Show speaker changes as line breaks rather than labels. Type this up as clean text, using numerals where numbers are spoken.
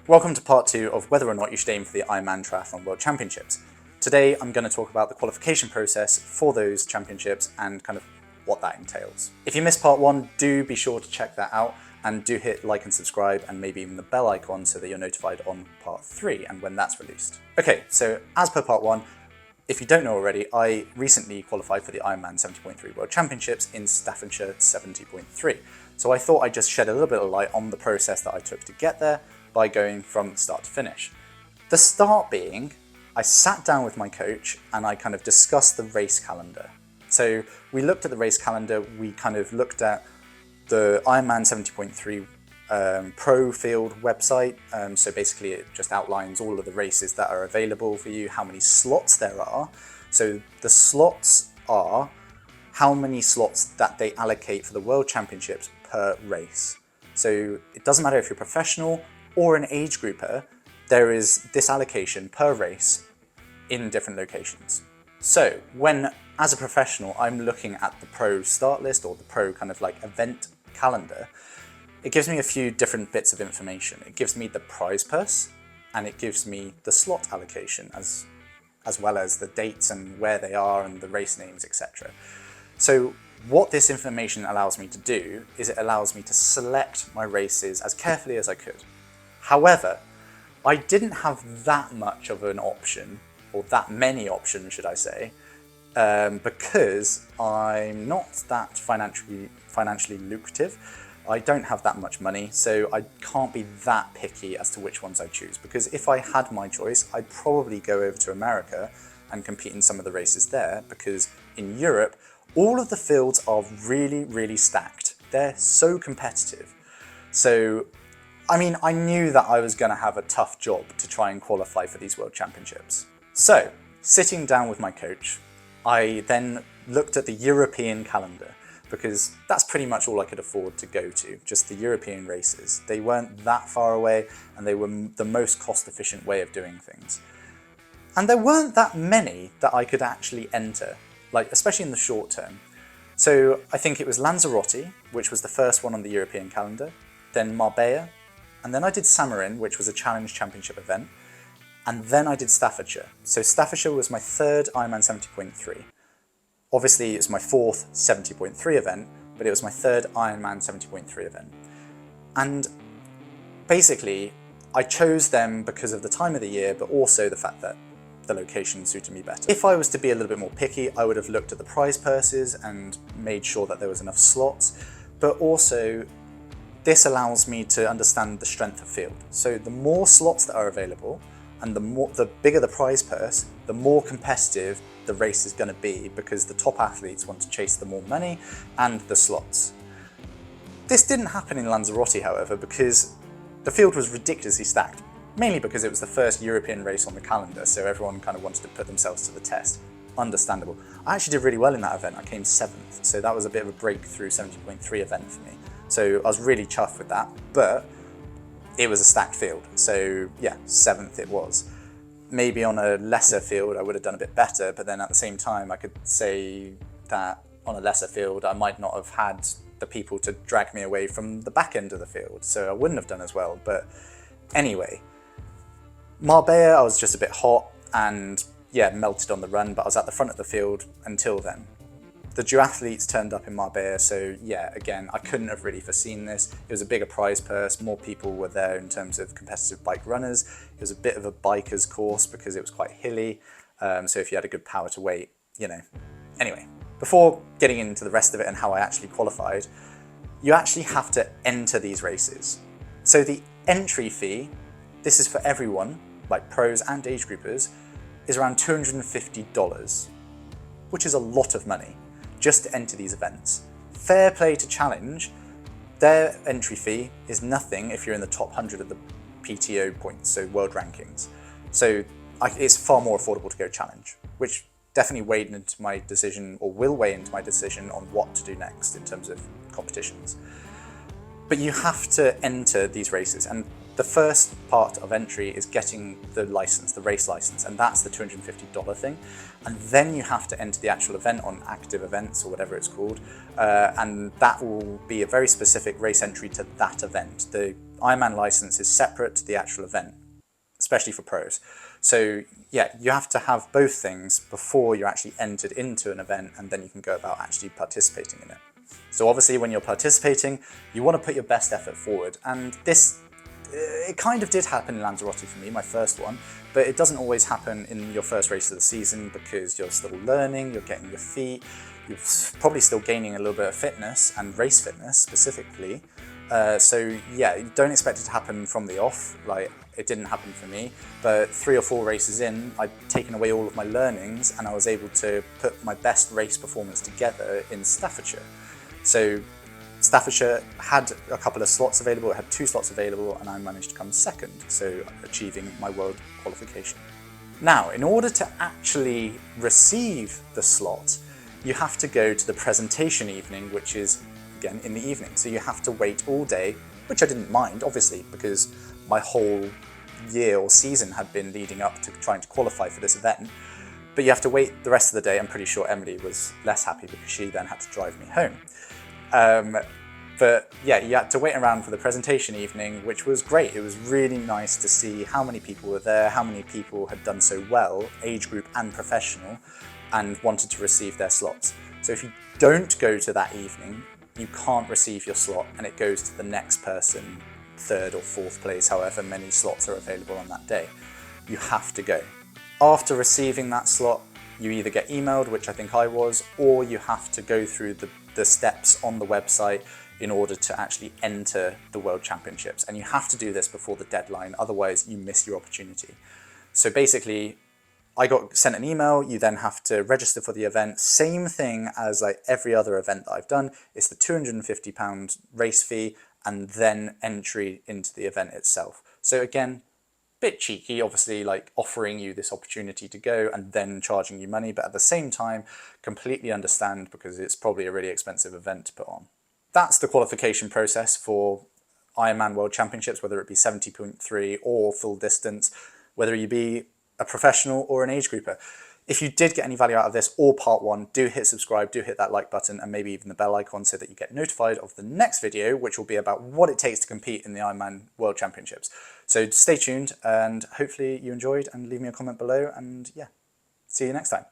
Welcome to part 2 of whether or not you should aim for the Ironman Triathlon World Championships. Today I'm going to talk about the qualification process for those championships and kind of what that entails. If you missed part 1, do be sure to check that out and do hit like and subscribe and maybe even the bell icon so that you're notified on part 3 and when that's released. Okay, so as per part 1, if you don't know already, I recently qualified for the Ironman 70.3 World Championships in Staffordshire 70.3. So I thought I'd just shed a little bit of light on the process that I took to get there by going from start to finish. The start being, I sat down with my coach and I kind of discussed the race calendar. So we looked at the race calendar, we kind of looked at the Ironman 70.3 Pro Field website. So basically it just outlines all of the races that are available for you, how many slots there are. So the slots are how many slots that they allocate for the World Championships per race. So it doesn't matter if you're professional or an age grouper, there is this allocation per race in different locations. So when, as a professional, I'm looking at the pro start list or the pro kind of like event calendar, it gives me a few different bits of information. It gives me the prize purse and it gives me the slot allocation as well as the dates and where they are and the race names, etc. So what this information allows me to do is it allows me to select my races as carefully as I could. However, I didn't have that much of an option, or that many options, should I say, because I'm not that financially lucrative. I don't have that much money, so I can't be that picky as to which ones I choose. Because if I had my choice, I'd probably go over to America and compete in some of the races there, because in Europe, all of the fields are really, really stacked. They're so competitive. So I mean, I knew that I was going to have a tough job to try and qualify for these World Championships. So, sitting down with my coach, I then looked at the European calendar because that's pretty much all I could afford to go to, just the European races. They weren't that far away and they were the most cost-efficient way of doing things. And there weren't that many that I could actually enter, like especially in the short term. So I think it was Lanzarote, which was the first one on the European calendar, then Marbella, and then I did Samarin, which was a Challenge Championship event, and then I did Staffordshire. So Staffordshire was my third Ironman 70.3. Obviously, it's my fourth 70.3 event, but it was my third Ironman 70.3 event. And basically, I chose them because of the time of the year, but also the fact that the location suited me better. If I was to be a little bit more picky, I would have looked at the prize purses and made sure that there was enough slots, but also this allows me to understand the strength of field. So the more slots that are available and the bigger the prize purse, the more competitive the race is going to be because the top athletes want to chase the more money and the slots. This didn't happen in Lanzarote, however, because the field was ridiculously stacked, mainly because it was the first European race on the calendar, so everyone kind of wanted to put themselves to the test. Understandable. I actually did really well in that event. I came 7th, so that was a bit of a breakthrough 70.3 event for me. So I was really chuffed with that, but it was a stacked field. So yeah, 7th it was. Maybe on a lesser field I would have done a bit better, but then at the same time I could say that on a lesser field I might not have had the people to drag me away from the back end of the field, so I wouldn't have done as well. But anyway, Marbella I was just a bit hot and yeah, melted on the run, but I was at the front of the field until then. The duathletes turned up in Marbella, so yeah, again, I couldn't have really foreseen this. It was a bigger prize purse, more people were there in terms of competitive bike runners. It was a bit of a biker's course because it was quite hilly, so if you had a good power to weight, you know. Anyway, before getting into the rest of it and how I actually qualified, you actually have to enter these races. So the entry fee, this is for everyone, like pros and age groupers, is around $250, which is a lot of money just to enter these events. Fair play to Challenge, their entry fee is nothing if you're in the top 100 of the PTO points, so world rankings. So it's far more affordable to go Challenge, which definitely weighed into my decision, or will weigh into my decision on what to do next in terms of competitions. But you have to enter these races, and The first part of entry is getting the license, the race license, and that's the $250 thing. And then you have to enter the actual event on active events or whatever it's called. And that will be a very specific race entry to that event. The Ironman license is separate to the actual event, especially for pros. So yeah, you have to have both things before you're actually entered into an event, and then you can go about actually participating in it. So obviously when you're participating, you want to put your best effort forward. And this, it kind of did happen in Lanzarote for me, my first one, but it doesn't always happen in your first race of the season because you're still learning, you're getting your feet, you're probably still gaining a little bit of fitness and race fitness specifically. So yeah, don't expect it to happen from the off, like it didn't happen for me, but 3 or 4 races in, I'd taken away all of my learnings and I was able to put my best race performance together in Staffordshire. So Staffordshire had a couple of slots available, it had 2 slots available, and I managed to come second, so achieving my world qualification. Now, in order to actually receive the slot, you have to go to the presentation evening, which is, again, in the evening. So you have to wait all day, which I didn't mind, obviously, because my whole year or season had been leading up to trying to qualify for this event. But you have to wait the rest of the day. I'm pretty sure Emily was less happy because she then had to drive me home. But yeah, you had to wait around for the presentation evening, which was great. It was really nice to see how many people were there, how many people had done so well, age group and professional, and wanted to receive their slots. So if you don't go to that evening, you can't receive your slot, and it goes to the next person, 3rd or 4th place, however many slots are available on that day. You have to go. After receiving that slot, you either get emailed, which I think I was, or you have to go through the steps on the website in order to actually enter the World Championships. And you have to do this before the deadline, otherwise you miss your opportunity. So basically, I got sent an email, you then have to register for the event. Same thing as like every other event that I've done. It's the £250 race fee and then entry into the event itself. So again, bit cheeky, obviously, like offering you this opportunity to go and then charging you money, but at the same time, completely understand because it's probably a really expensive event to put on. That's the qualification process for Ironman World Championships, whether it be 70.3 or full distance, whether you be a professional or an age grouper. If you did get any value out of this or part 1, do hit subscribe, do hit that like button and maybe even the bell icon so that you get notified of the next video, which will be about what it takes to compete in the Ironman World Championships. So stay tuned and hopefully you enjoyed, and leave me a comment below, and yeah, see you next time.